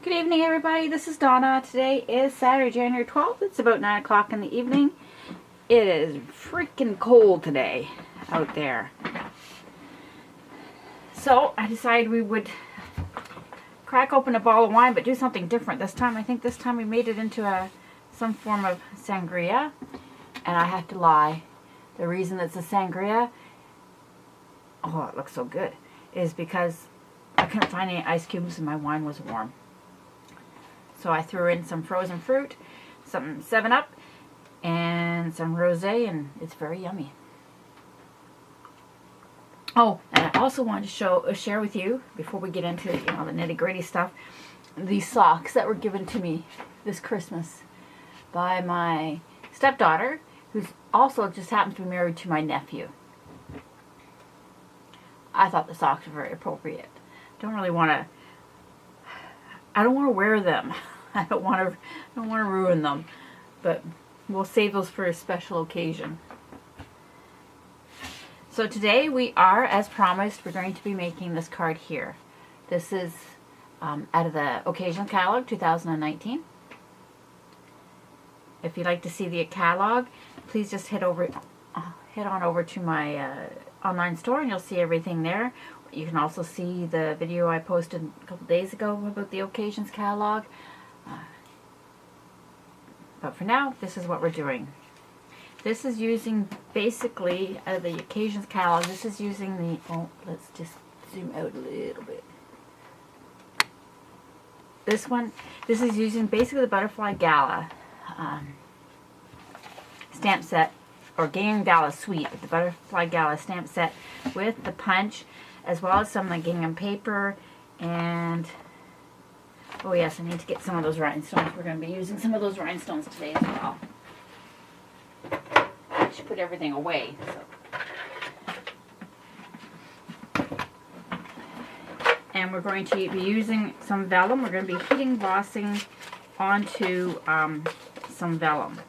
Good evening, everybody. This is Donna. Today is Saturday, January 12th. It's about 9 o'clock in the evening. It is freaking cold today out there. So I decided we would crack open a bottle of wine, but do something different this time. I think this time we made it into some form of sangria. And I have to lie. The reason it's a sangria, oh, it looks so good, is because I couldn't find any ice cubes and my wine was warm. So I threw in some frozen fruit, some 7-Up, and some rosé, and it's very yummy. Oh, and I also wanted to share with you, before we get into the nitty-gritty stuff, these socks that were given to me this Christmas by my stepdaughter, who's also just happens to be married to my nephew. I thought the socks were very appropriate. I don't want to wear them. I don't want to ruin them, but we'll save those for a special occasion. So today we are, as promised, we're going to be making this card here. This is out of the Occasions Catalogue 2019. If you'd like to see the catalog, please just head on over to my online store, and you'll see everything there. You can also see the video I posted a couple days ago about the Occasions Catalogue. But for now, this is what we're doing. This is using, basically, the Occasions Catalogue, this is using the, let's just zoom out a little bit. This is using basically the Butterfly Gala stamp set, or Gingham Gala Suite, the Butterfly Gala stamp set with the punch, as well as some of the gingham paper, and oh yes, I need to get some of those rhinestones. We're going to be using some of those rhinestones today as well. I should put everything away. So. And we're going to be using some vellum. We're going to be heat embossing onto some vellum.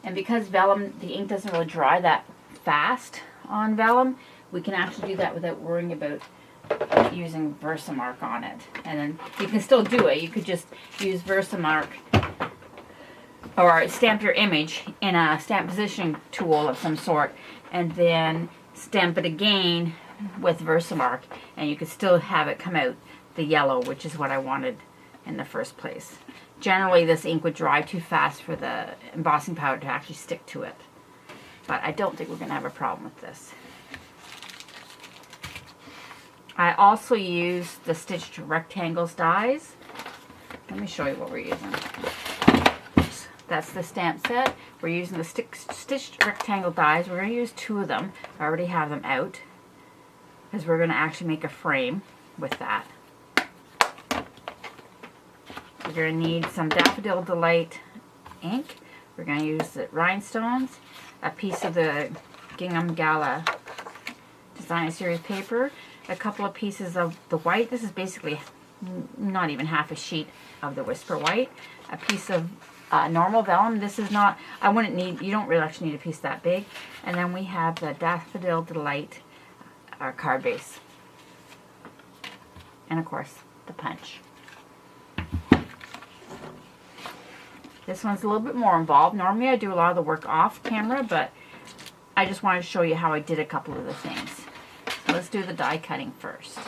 And because vellum, the ink doesn't really dry that fast on vellum, we can actually do that without worrying about using Versamark on it. And then you can still do it. You could just use Versamark or stamp your image in a stamp positioning tool of some sort, and then stamp it again with Versamark, and you could still have it come out the yellow, which is what I wanted in the first place. Generally, this ink would dry too fast for the embossing powder to actually stick to it. But I don't think we're going to have a problem with this. I also use the stitched rectangles dies. Let me show you what we're using. That's the stamp set. We're using the stitched rectangle dies. We're going to use 2 of them. I already have them out, because we're going to actually make a frame with that. We're going to need some Daffodil Delight ink. We're going to use the rhinestones, a piece of the Gingham Gala Design Series paper, a couple of pieces of the white. This is basically not even half a sheet of the Whisper White. A piece of normal vellum. This is not, you don't really actually need a piece that big. And then we have the Daffodil Delight card base. And of course, the punch. This one's a little bit more involved. Normally I do a lot of the work off camera, but I just wanted to show you how I did a couple of the things. So let's do the die cutting first.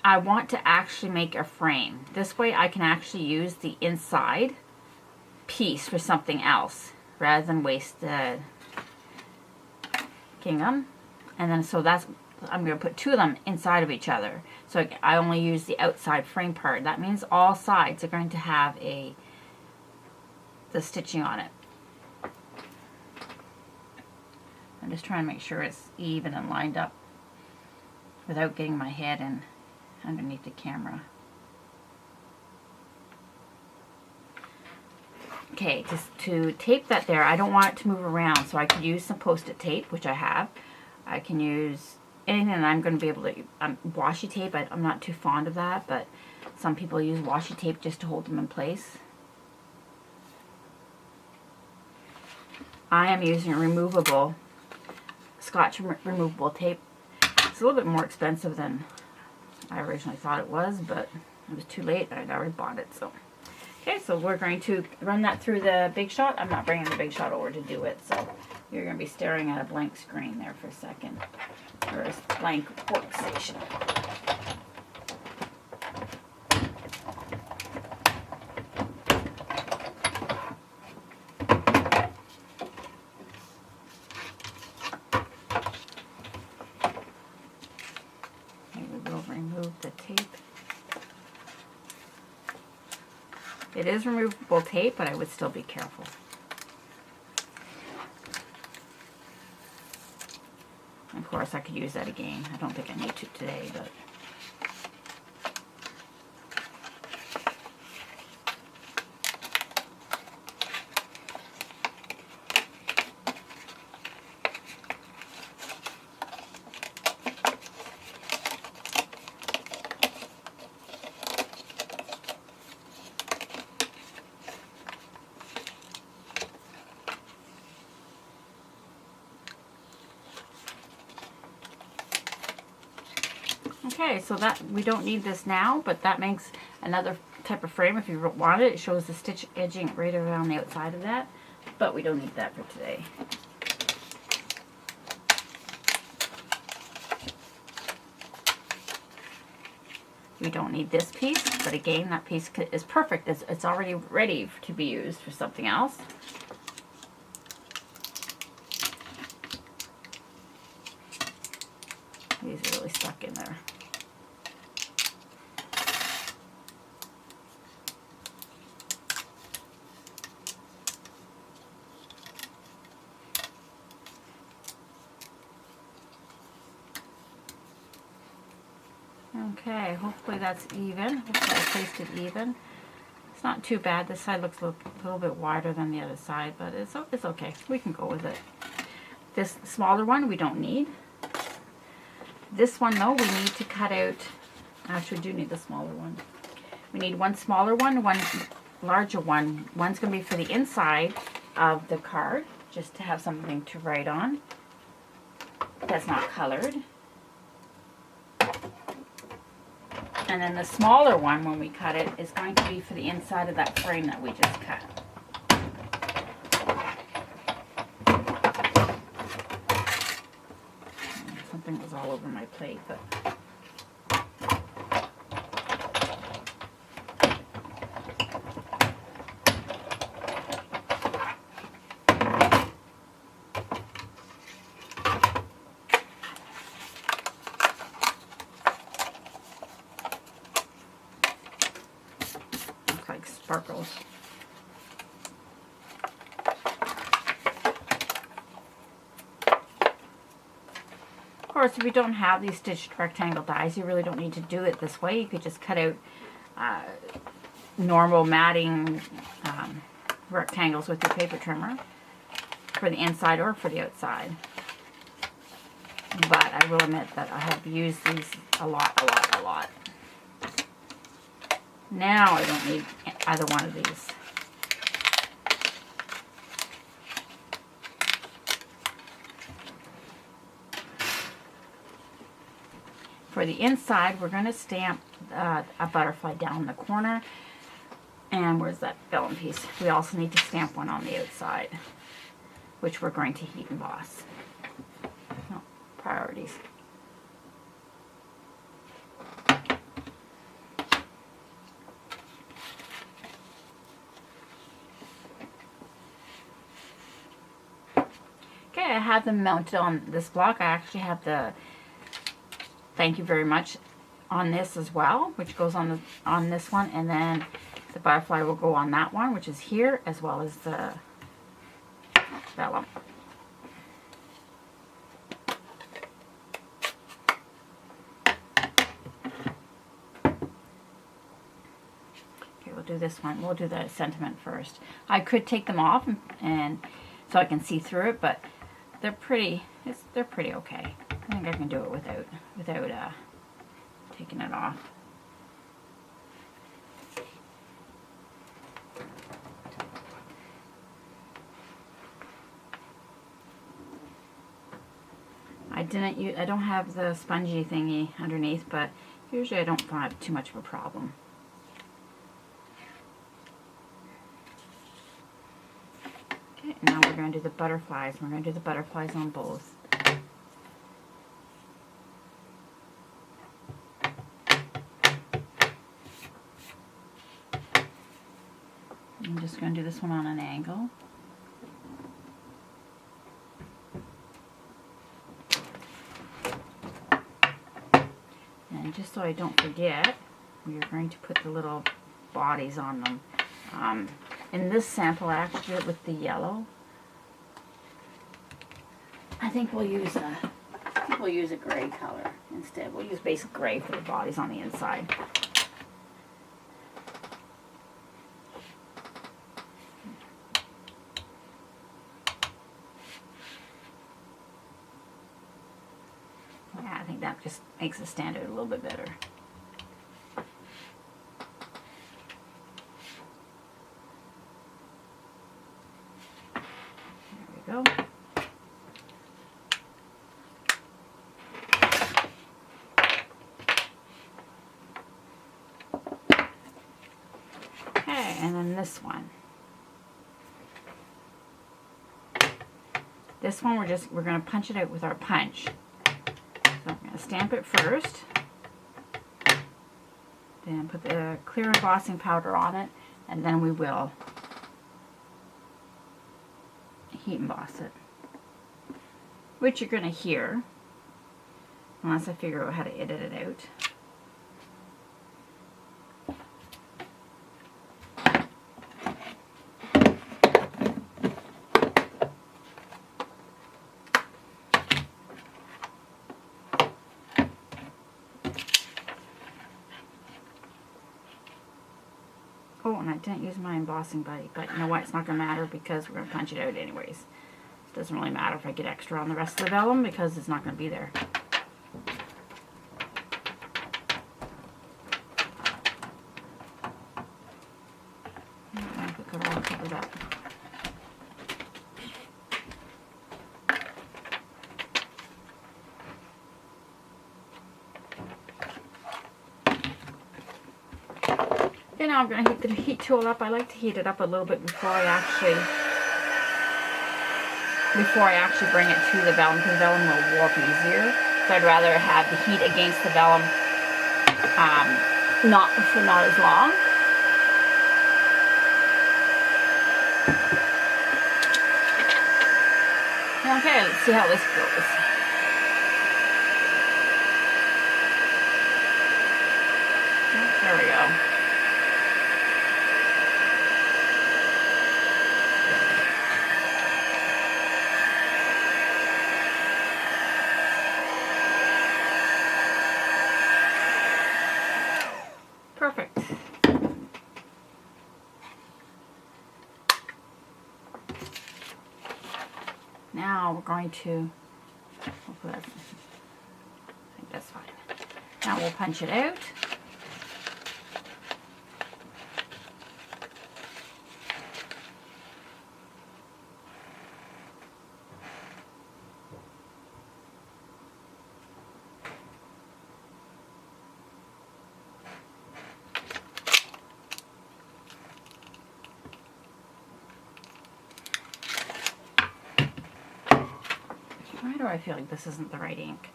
I want to actually make a frame. This way I can actually use the inside piece for something else rather than waste the gingham. And then I'm going to put 2 of them inside of each other. So I only use the outside frame part. That means all sides are going to have the stitching on it. I'm just trying to make sure it's even and lined up without getting my head in underneath the camera. Okay, just to tape that there, I don't want it to move around, so I could use some Post-it tape, which I have. I can use anything that I'm going to be able to, washi tape, I'm not too fond of that, but some people use washi tape just to hold them in place. I am using a removable Scotch removable tape. It's a little bit more expensive than I originally thought it was, but it was too late. I'd already bought it. So, okay, so we're going to run that through the Big Shot. I'm not bringing the Big Shot over to do it, so you're going to be staring at a blank screen there for a second, or a blank workstation. Remove the tape. It is removable tape, but I would still be careful. Of course, I could use that again. I don't think I need to today, but okay, so that we don't need this now, but that makes another type of frame if you want it. It shows the stitch edging right around the outside of that, but we don't need that for today. We don't need this piece, but again, that piece is perfect. It's already ready to be used for something else. These are really stuck in there. Okay, hopefully that's even. Hopefully I placed it even. It's not too bad. This side looks a little bit wider than the other side, but it's okay. We can go with it. This smaller one we don't need. This one though, we need to cut out. Actually, we do need the smaller one. We need one smaller one, one larger one. One's going to be for the inside of the card, just to have something to write on that's not colored. And then the smaller one, when we cut it, is going to be for the inside of that frame that we just cut. Something was all over my plate, but looks like sparkles. Of course, if you don't have these stitched rectangle dies, you really don't need to do it this way. You could just cut out normal matting rectangles with your paper trimmer for the inside or for the outside. But I will admit that I have used these a lot. Now I don't need either one of these. For the inside, we're going to stamp a butterfly down the corner. And where's that vellum piece? We also need to stamp one on the outside, which we're going to heat emboss. Oh, priorities. Okay, I have them mounted on this block. I actually have the thank you very much on this as well, which goes on this one, and then the butterfly will go on that one, which is here, as well as the vellum. Okay, we'll do this one. We'll do the sentiment first. I could take them off and so I can see through it, but they're pretty okay. I think I can do it without taking it off. I don't have the spongy thingy underneath, but usually I don't find too much of a problem. Okay, now we're going to do the butterflies. We're going to do the butterflies on both. I'm just going to do this one on an angle. And just so I don't forget, we are going to put the little bodies on them. In this sample, I actually did it with the yellow. I think we'll use a gray color instead. We'll use basic gray for the bodies on the inside. Yeah, I think that just makes it stand out a little bit better. There we go. Okay, and then this one. This one we're going to punch it out with our punch. So I'm going to stamp it first, then put the clear embossing powder on it, and then we will heat emboss it. Which you're going to hear, unless I figure out how to edit it out. Oh, and I didn't use my embossing buddy, but you know what? It's not going to matter because we're going to punch it out anyways. It doesn't really matter if I get extra on the rest of the vellum because it's not going to be there. I think it all covered up. Okay, now I'm going to heat the heat tool up. I like to heat it up a little bit before I actually bring it to the vellum, because the vellum will warp easier. So I'd rather have the heat against the vellum not as long. Okay, let's see how this goes. There we go. Perfect. Now we're going to, hopefully that's, I think that's fine. Now we'll punch it out. Why do I feel like this isn't the right ink?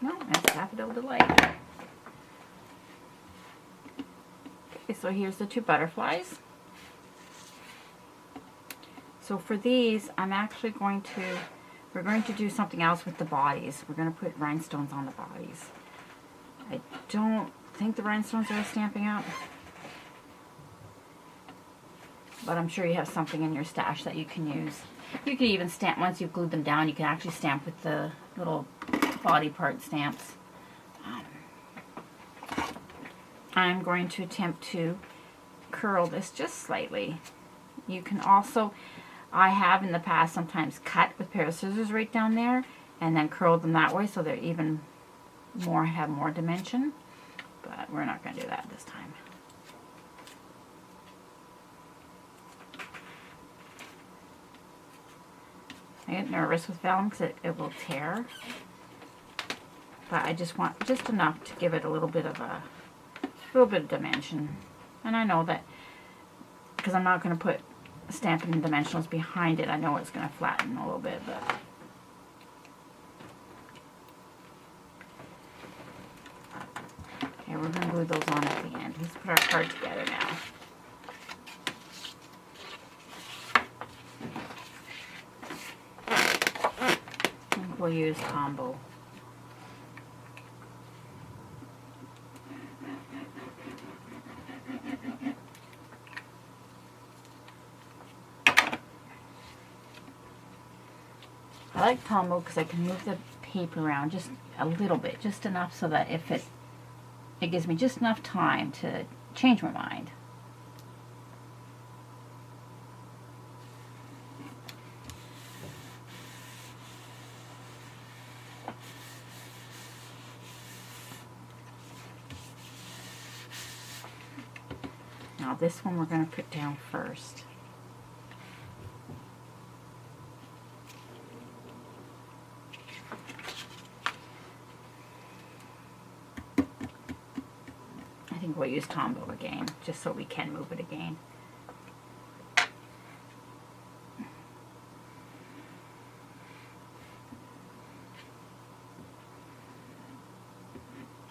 No, it's Daffodil Delight. Okay, so here's the two butterflies. So for these, we're going to do something else with the bodies. We're going to put rhinestones on the bodies. I don't think the rhinestones are stamping out, but I'm sure you have something in your stash that you can use. You can even stamp, once you've glued them down, you can actually stamp with the little body part stamps. I'm going to attempt to curl this just slightly. You can also, I have in the past sometimes cut with a pair of scissors right down there and then curled them that way so they're even more, have more dimension, but we're not going to do that this time. I get nervous with vellum because it will tear. But I just want just enough to give it a little bit of dimension. And I know that because I'm not going to put Stampin' Dimensionals behind it, I know it's going to flatten a little bit, but okay, we're going to glue those on at the end. Let's put our card together now. I think we'll use Combo. I like Tombow because I can move the paper around just a little bit, just enough so that if it gives me just enough time to change my mind. Now this one we're going to put down first. I think we'll use Tombow again, just so we can move it again.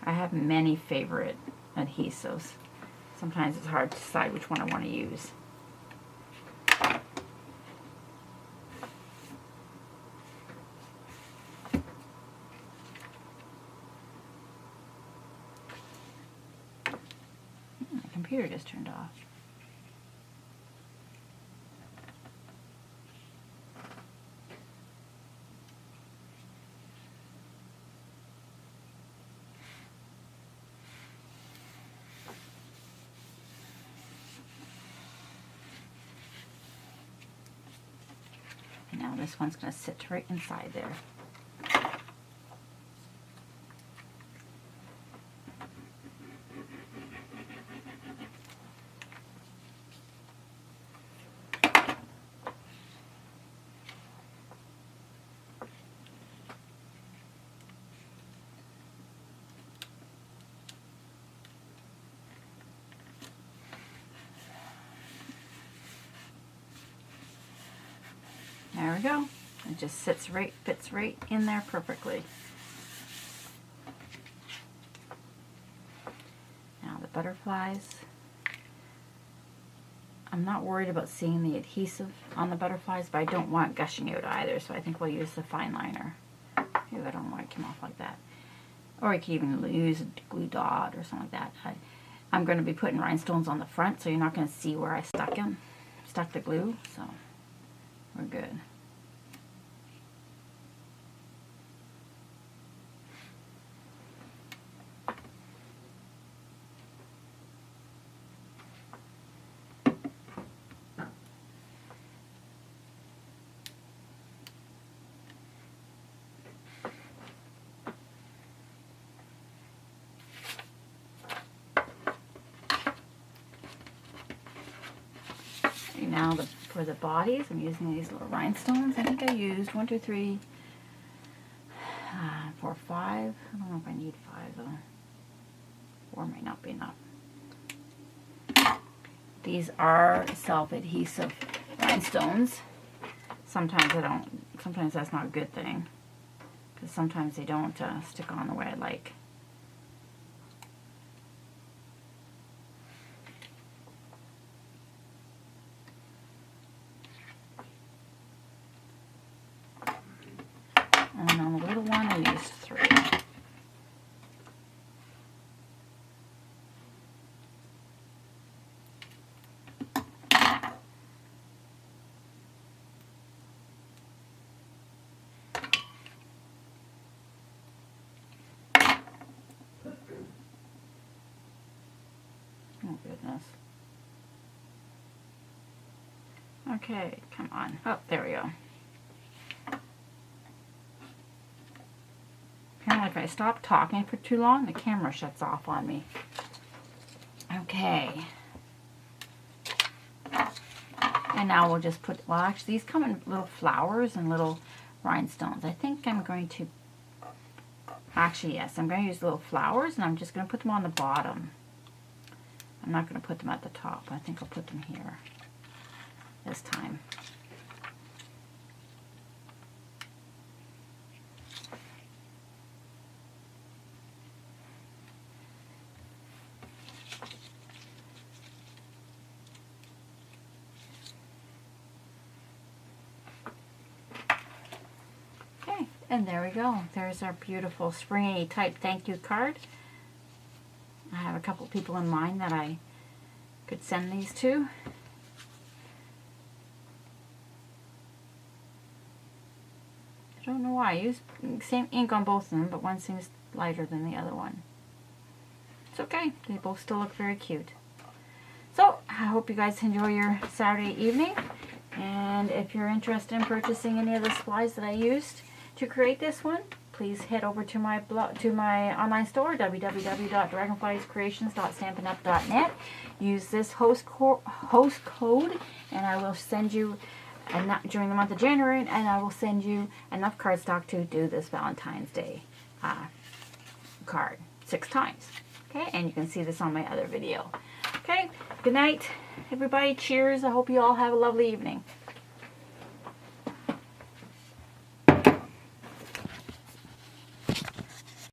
I have many favorite adhesives. Sometimes it's hard to decide which one I want to use. My computer just turned off. Now this one's going to sit right inside there. There we go. It just fits right in there perfectly. Now the butterflies. I'm not worried about seeing the adhesive on the butterflies, but I don't want it gushing out either, so I think we'll use the fine liner. Ew, I don't know why it came off like that. Or you could even use a glue dot or something like that. I'm going to be putting rhinestones on the front, so you're not going to see where I stuck the glue, so we're good. Now for the bodies, I'm using these little rhinestones. I think I used 1, 2, 3, 4, 5. I don't know if I need 5 though. 4 might not be enough. These are self-adhesive rhinestones. Sometimes I don't. Sometimes that's not a good thing, because sometimes they don't stick on the way I like. And on the little one, I used 3. Oh, goodness. Okay, come on. Oh, there we go. Apparently if I stop talking for too long, the camera shuts off on me. Okay. And now we'll just put, well actually these come in little flowers and little rhinestones. I think I'm going to, actually yes, I'm going to use little flowers and I'm just going to put them on the bottom. I'm not going to put them at the top. I think I'll put them here this time. And there we go. There's our beautiful springy type thank you card. I have a couple people in mind that I could send these to. I don't know why. I use same ink on both of them, but one seems lighter than the other one. It's okay. They both still look very cute. So, I hope you guys enjoy your Saturday evening. And if you're interested in purchasing any of the supplies that I used to create this one, please head over to my blog, to my online store, www.dragonfliescreations.stampinup.net. Use this host code, and I will send you during the month of January, and I will send you enough cardstock to do this Valentine's Day card 6 times. Okay, and you can see this on my other video. Okay, good night, everybody. Cheers. I hope you all have a lovely evening.